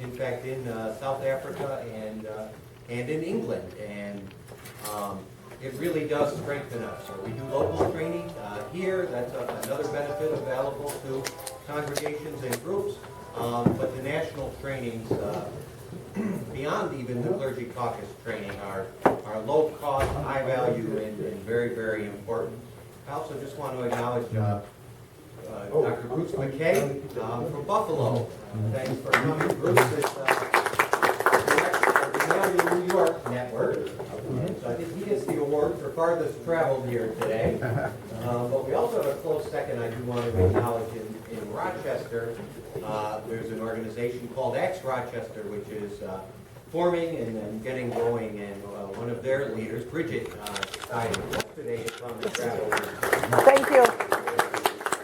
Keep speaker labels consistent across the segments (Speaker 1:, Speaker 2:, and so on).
Speaker 1: in fact, in South Africa and in England. And it really does strengthen us. So we do local training here. That's another benefit available to congregations and groups. But the national trainings, beyond even the clergy caucus training, are low cost, high value, and very, very important. I also just want to acknowledge Dr. Bruce McKay from Buffalo. Thanks for coming. Bruce is director of the New York Network. So I think he gets the award for farthest traveled here today. But we also have a close second I do want to acknowledge in Rochester. There's an organization called Acts Rochester, which is forming and getting going, and one of their leaders, Bridget, decided yesterday to come and travel.
Speaker 2: Thank you.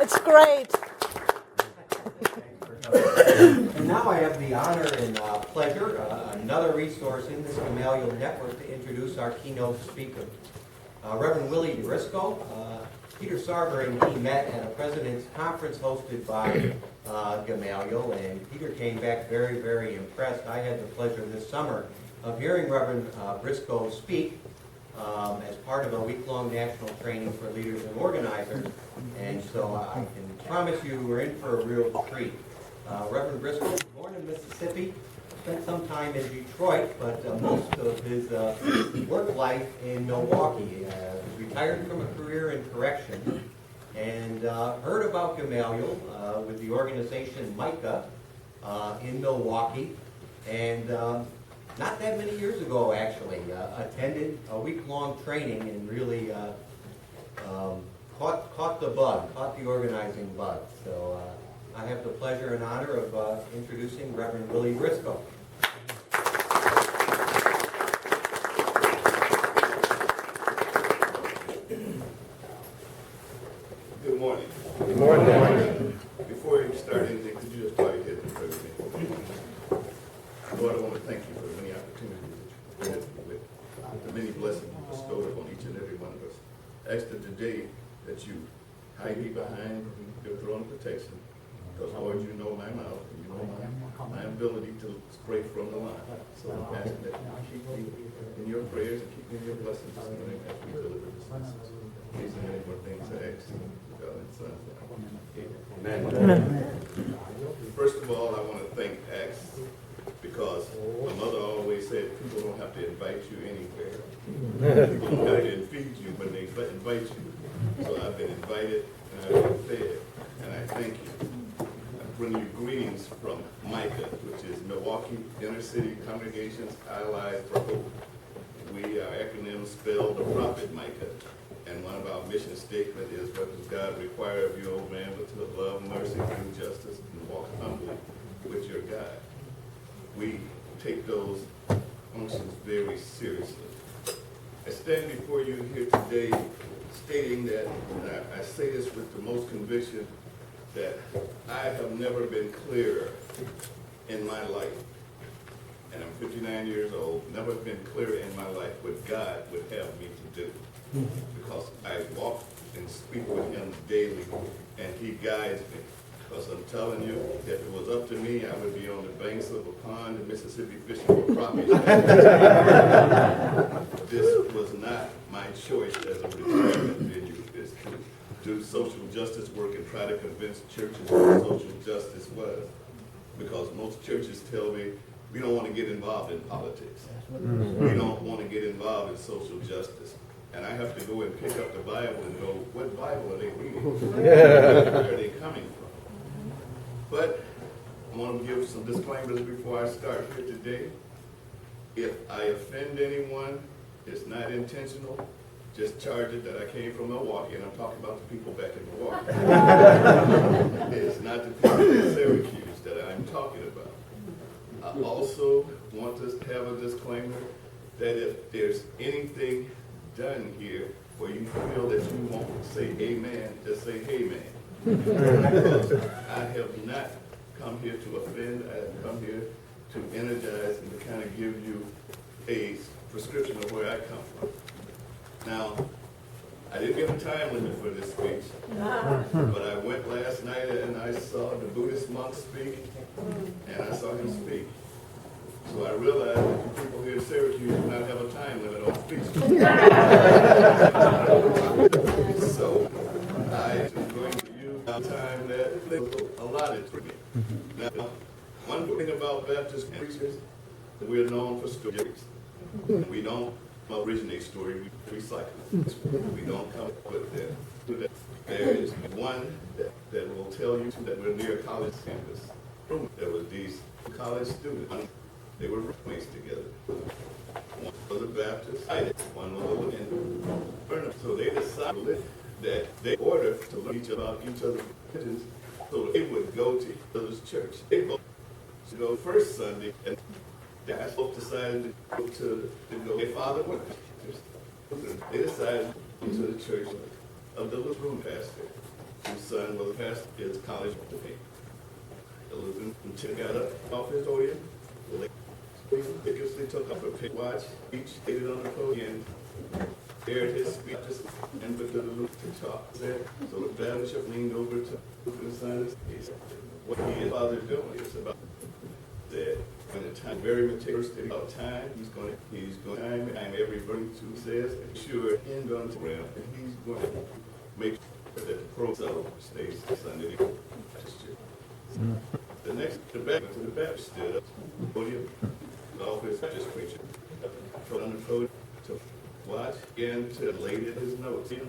Speaker 2: It's great.
Speaker 1: And now I have the honor and pleasure, another resource in this Gamaliel Network, to introduce our keynote speaker. Reverend Willie Brisco. Peter Sarver and he met at a president's conference hosted by Gamaliel, and Peter came back very, very impressed. I had the pleasure this summer of hearing Reverend Brisco speak as part of a week-long national training for leaders and organizers, and so I can promise you we're in for a real treat. Reverend Brisco was born in Mississippi, spent some time in Detroit, but most of his work life in Milwaukee. Retired from a career in correction, and heard about Gamaliel with the organization Micah in Milwaukee, and not that many years ago actually attended a week-long training and really caught the bug, caught the organizing bug. So I have the pleasure and honor of introducing Reverend Willie Brisco.
Speaker 3: Good morning.
Speaker 4: Good morning.
Speaker 3: Before you start anything, could you just bow your head and pray with me? Lord, I want to thank you for the many opportunities that you presented me with, the many blessings you bestowed upon each and every one of us. I ask that today that you hide me behind your throne of protection, because Lord, you know my mouth, and you know my ability to stray from the line. So I'm asking that you keep me in your prayers and keep me in your blessings this morning as we deliver this message. These are many more things I ask in God and Son. Amen.
Speaker 2: Amen.
Speaker 3: First of all, I want to thank Acts, because my mother always said people don't have to invite you anywhere. People don't have to feed you, but they invite you. So I've been invited and I've been fed, and I thank you. I bring you greetings from Micah, which is Milwaukee Inner City Congregations Allied for Hope. We, our acronym, spell the prophet Micah. And one of our mission statement is, what does God require of you, O man, but to love, mercy, do justice, and walk humbly with your God. We take those functions very seriously. I stand before you here today stating that, and I say this with the most conviction, that I have never been clearer in my life. And I'm 59 years old, never been clearer in my life what God would have me to do. Because I walk and speak with him daily, and he guides me. Because I'm telling you, if it was up to me, I would be on the banks of a pond in Mississippi fishing for crappie. This was not my choice as a retirement venue, is to do social justice work and try to convince churches what social justice was. Because most churches tell me, we don't want to get involved in politics. We don't want to get involved in social justice. And I have to go and pick up the Bible and go, what Bible are they reading? Where are they coming from? But I want to give some disclaimers before I start here today. If I offend anyone, it's not intentional. Just charge it that I came from Milwaukee, and I'm talking about the people back in Milwaukee. It's not the people in Syracuse that I'm talking about. I also want us to have a disclaimer that if there's anything done here where you feel that you won't say amen, just say hey man. Because I have not come here to offend, I have come here to energize and to kind of give you a prescription of where I come from. Now, I didn't get a time limit for this speech, but I went last night and I saw the Buddhist monk speak, and I saw him speak. So I realized that you people here in Syracuse do not have a time limit on speech. So I am going to use the time that they allotted for me. Now, one thing about Baptist preachers, that we're known for stories. We don't originate story, we recycle it. We don't come up with that. There is one that will tell you that we're near a college campus. There was these college students. They were roommates together. One was a Baptist, one was a Lutheran. So they decided that they ordered to learn about each other's religions, so they would go to each other's church. They both go first Sunday, and they both decided to go. Their father went. They decided to go to the church of the Lutheran pastor, whose son was a pastor at his college. The Lutheran got up off his podium. They vigorously took up a pig watch, each stated on the podium, aired his speech, and put the Lutheran talk. So the bishop leaned over to the son. He said, what he and father doing is about that when the time very meticulous about time, he's going to time every verse he says, and sure he's going to round, and he's going to make sure that the program stays Sunday. The next debate to the Baptist stood up podium, off his Baptist preacher, put on the podium to watch again to laid his notes in,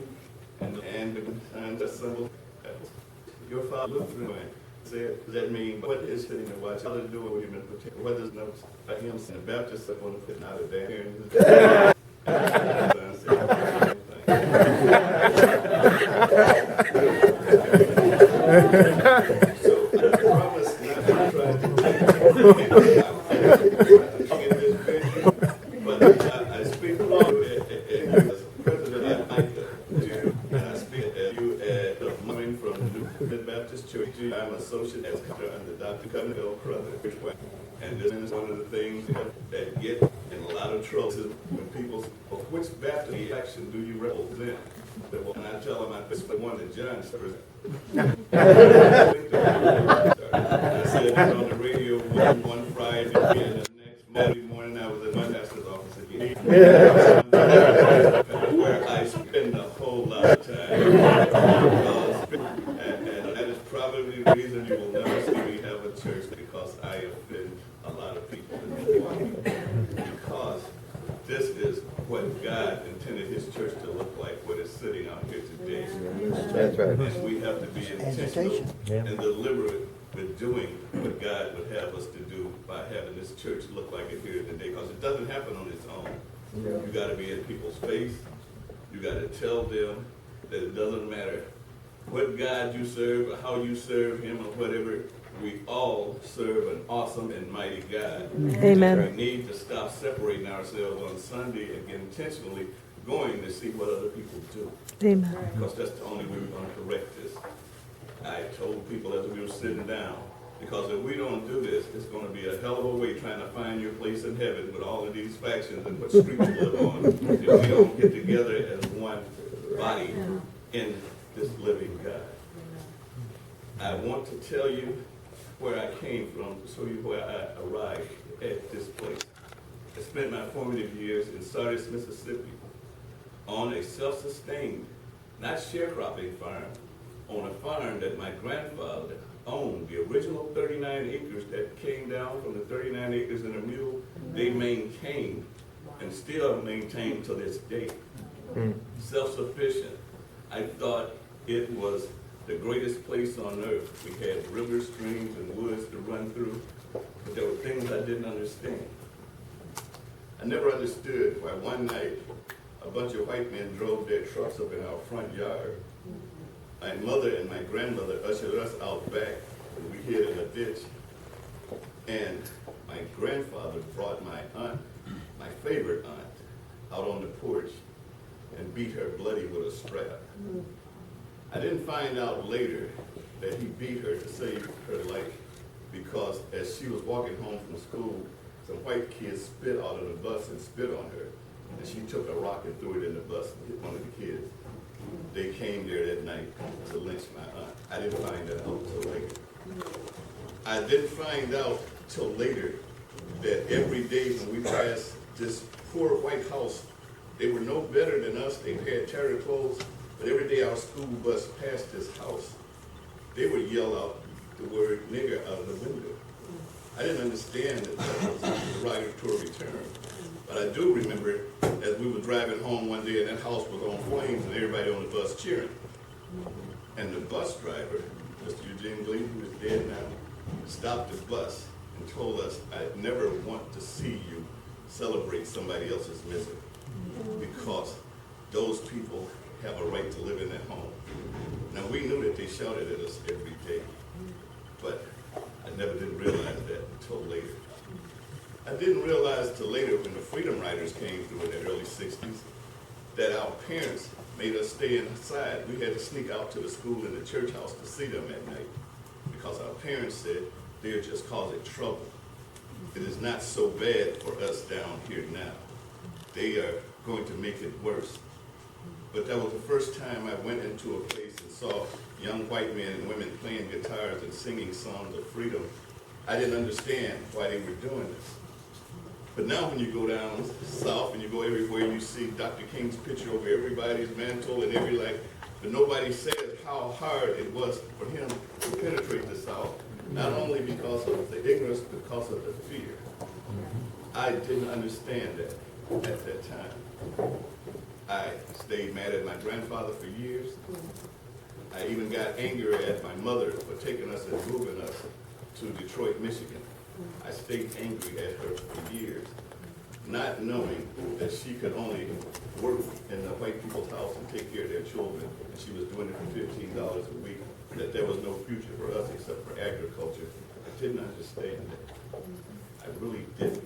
Speaker 3: and assembled. Your father Lutheran said, does that mean what is sitting and watching? How to do it with him in particular? What does notes by him saying the Baptist up on the put out of there here in his so I promise not to try to but I speak to you as President Micah, and I speak to you as coming from the New Baptist Church. I'm associate as under Dr. Cunningham Crothers. And this is one of the things that get in a lot of trouble when people say, well, which Baptist action do you represent? And I tell them, I pick one that John represents. I said it on the radio one Friday, and the next Monday morning I was in my master's office again. Where I spend a whole lot of time. And that is probably the reason you will never see me have a church, because I offend a lot of people. Because this is what God intended his church to look like, what is sitting out here today.
Speaker 4: That's right.
Speaker 3: And we have to be intentional and deliberate with doing what God would have us to do by having this church look like it here today, because it doesn't happen on its own. You got to be in people's face. You got to tell them that it doesn't matter what God you serve or how you serve him or whatever. We all serve an awesome and mighty God.
Speaker 2: Amen.
Speaker 3: And we need to stop separating ourselves on Sunday and get intentionally going to see what other people do.
Speaker 2: Amen.
Speaker 3: Because that's the only way we're going to correct this. I told people as we were sitting down, because if we don't do this, it's going to be a hell of a way trying to find your place in heaven with all of these factions and what streets you live on if we don't get together as one body in this living God. I want to tell you where I came from, to show you where I arrived at this place. I spent my formative years in Syracuse, Mississippi, on a self-sustained, not sharecropping farm, on a farm that my grandfather owned, the original 39 acres that came down from the 39 acres and a mule. They maintained and still maintain to this day. Self-sufficient. I thought it was the greatest place on earth. We had rivers, streams, and woods to run through, but there were things I didn't understand. I never understood why one night a bunch of white men drove their trucks up in our front yard. My mother and my grandmother ushered us out back, and we hid in a ditch. And my grandfather brought my aunt, my favorite aunt, out on the porch and beat her bloody with a strap. I didn't find out later that he beat her to save her life, because as she was walking home from school, some white kids spit out of the bus and spit on her. And she took a rock and threw it in the bus and hit one of the kids. They came there that night to lynch my aunt. I didn't find that out until later. I didn't find out till later that every day when we passed this poor white house, they were no better than us. They had terror clothes, but every day our school bus passed this house, they would yell out the word nigger out of the window. I didn't understand that that was a derogatory term, but I do remember as we were driving home one day and that house was on flames and everybody on the bus cheering. And the bus driver, Mr. Eugene Gleason, who is dead now, stopped the bus and told us, I never want to see you celebrate somebody else's misery because those people have a right to live in their home. Now we knew that they shouted at us every day, but I never did realize that until later. I didn't realize till later when the Freedom Riders came through in the early 60s that our parents made us stay inside. We had to sneak out to the school and the church house to see them at night because our parents said they're just causing trouble. It is not so bad for us down here now. They are going to make it worse. But that was the first time I went into a place and saw young white men and women playing guitars and singing songs of freedom. I didn't understand why they were doing this. But now when you go down south and you go everywhere, you see Dr. King's picture over everybody's mantle and every light, but nobody says how hard it was for him to penetrate the South, not only because of the ignorance, but because of the fear. I didn't understand that at that time. I stayed mad at my grandfather for years. I even got angry at my mother for taking us and moving us to Detroit, Michigan. I stayed angry at her for years, not knowing that she could only work in the white people's house and take care of their children, and she was doing it for $15 a week, that there was no future for us except for agriculture. I didn't understand that. I really didn't.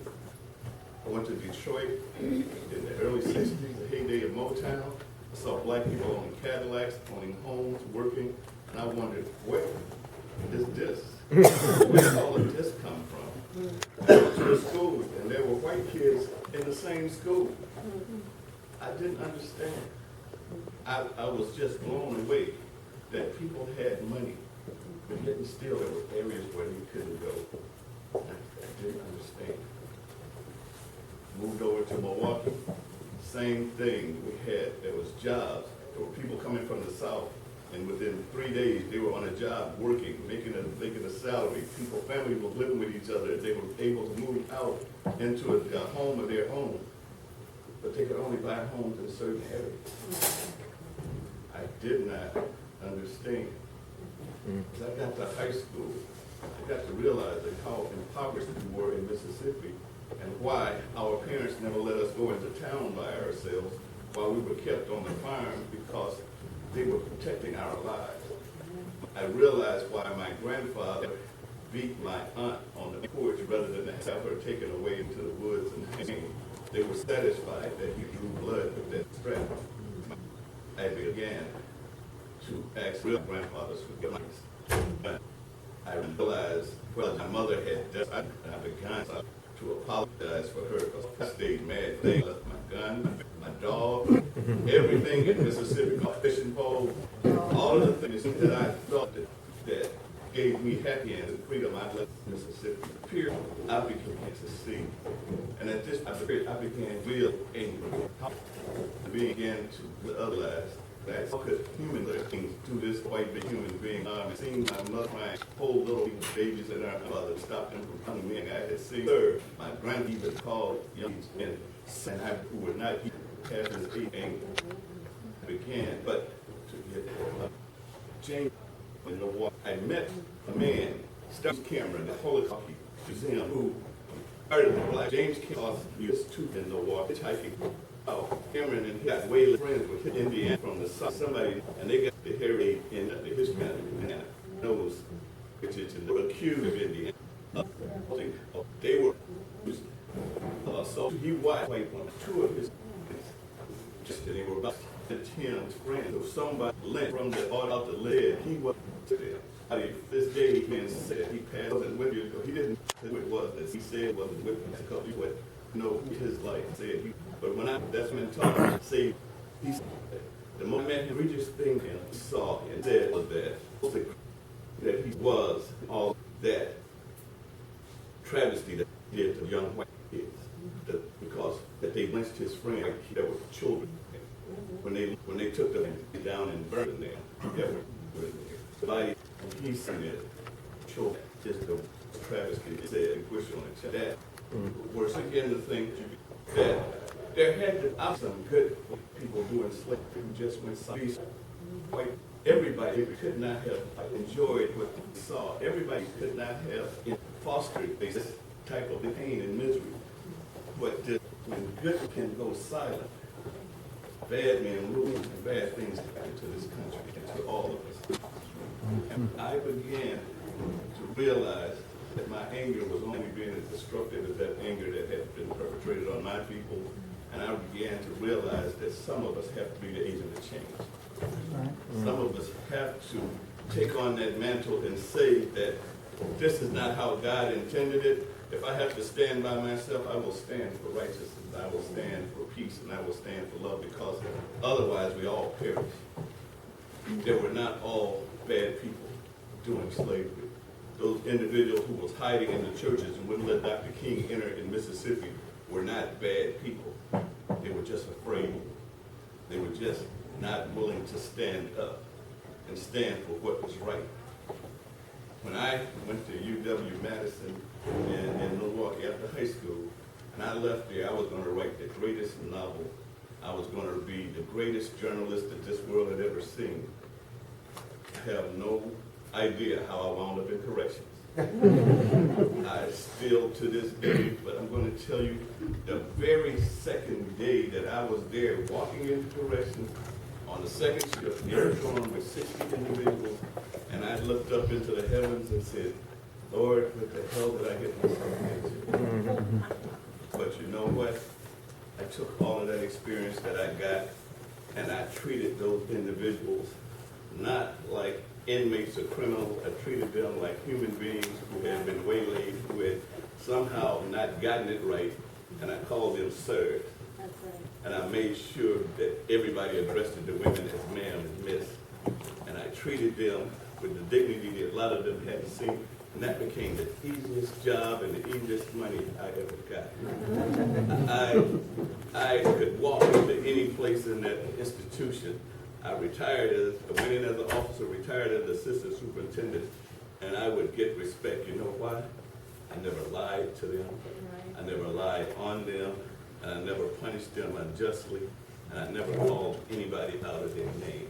Speaker 3: I went to Detroit in the early 60s, the heyday of Motown. I saw black people owning Cadillacs, owning homes, working, and I wondered, where is this? Where did all of this come from? I went to a school, and there were white kids in the same school. I didn't understand. I was just blown away that people had money, but yet and still there were areas where they couldn't go. I didn't understand. Moved over to Milwaukee, same thing. There was jobs. There were people coming from the South, and within 3 days they were on a job working, making a salary. Families were living with each other. They were able to move out into a home of their own, but they could only buy homes in certain areas. I did not understand. As I got to high school, I got to realize how impoverished we were in Mississippi and why our parents never let us go into town by ourselves while we were kept on the farm because they were protecting our lives. I realized why my grandfather beat my aunt on the porch rather than have her taken away into the woods and hanged. They were satisfied that he drew blood with that strap. I began to ask real grandfather's forgiveness. But I realized, well, my mother had died, and I began to apologize for her because I stayed mad. They left my gun, my dog, everything in Mississippi, my fishing pole, all of the things that I thought that gave me happiness and freedom. I left Mississippi. Here, I began to see. And at this point, I began real angry. I began to realize that how could human beings do this white human being? Seeing my mother, my whole little babies and our mother stop them from coming in. I had seen her, my grandmother called young men, and I who were not half as angry. I began, but to get James in the water. I met a man, Steve Cameron, the Holocaust Museum, who started the black James Cameron used to in the water hitchhiking. Cameron and he got way friends with Indiana from the south. Somebody, and they got the hairy in the history of Indiana. Knows which is in the accused of Indiana. They were so he watched one, two of his just they were about Tim's friends. So somebody lent from the out the lid. He was there. This day he said he passed wasn't with you. He didn't say who it was that he said wasn't with me because he would know his life. Said he, but when that's when Tom said he said the moment he reached his thing and he saw and said was that he was all that. travesty that he did to young white kids, because they lynched his friend that were children. When they took them down and burned them there, somebody he seen it, children, just the travesty said, and push on it. That worse again to think that there had to be some good people doing slavery who just went silent. White, everybody could not have enjoyed what they saw. Everybody could not have fostered this type of pain and misery. But when good can go silent, bad men rule and bad things happen to this country and to all of us. And I began to realize that my anger was only being as destructive as that anger that had been perpetrated on my people. And I began to realize that some of us have to be the agent of change. Some of us have to take on that mantle and say that this is not how God intended it. If I have to stand by myself, I will stand for righteousness. I will stand for peace, and I will stand for love, because otherwise we all perish. There were not all bad people doing slavery. Those individuals who was hiding in the churches and wouldn't let Dr. King enter in Mississippi were not bad people. They were just afraid. They were just not willing to stand up and stand for what was right. When I went to UW-Madison in Milwaukee after high school, and I left there, I was going to write the greatest novel. I was going to be the greatest journalist that this world had ever seen. I have no idea how I wound up in corrections. I still to this day, but I'm going to tell you, the very second day that I was there walking into corrections on the second shift, near drawn with 60 individuals, and I looked up into the heavens and said, Lord, what the hell did I get myself into? But you know what? I took all of that experience that I got, and I treated those individuals not like inmates or criminals. I treated them like human beings who had been waylaid, who had somehow not gotten it right, and I called them sirs.
Speaker 5: That's right.
Speaker 3: And I made sure that everybody addressed the women as ma'am and miss. And I treated them with the dignity that a lot of them hadn't seen. And that became the easiest job and the easiest money I ever got. I could walk into any place in that institution. I went in as an officer, retired as assistant superintendent, and I would get respect. You know why? I never lied to them. I never lied on them, and I never punished them unjustly, and I never called anybody out of their name.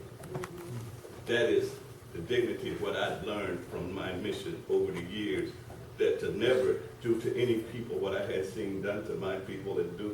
Speaker 3: That is the dignity of what I've learned from my mission over the years, that to never do to any people what I had seen done to my people and do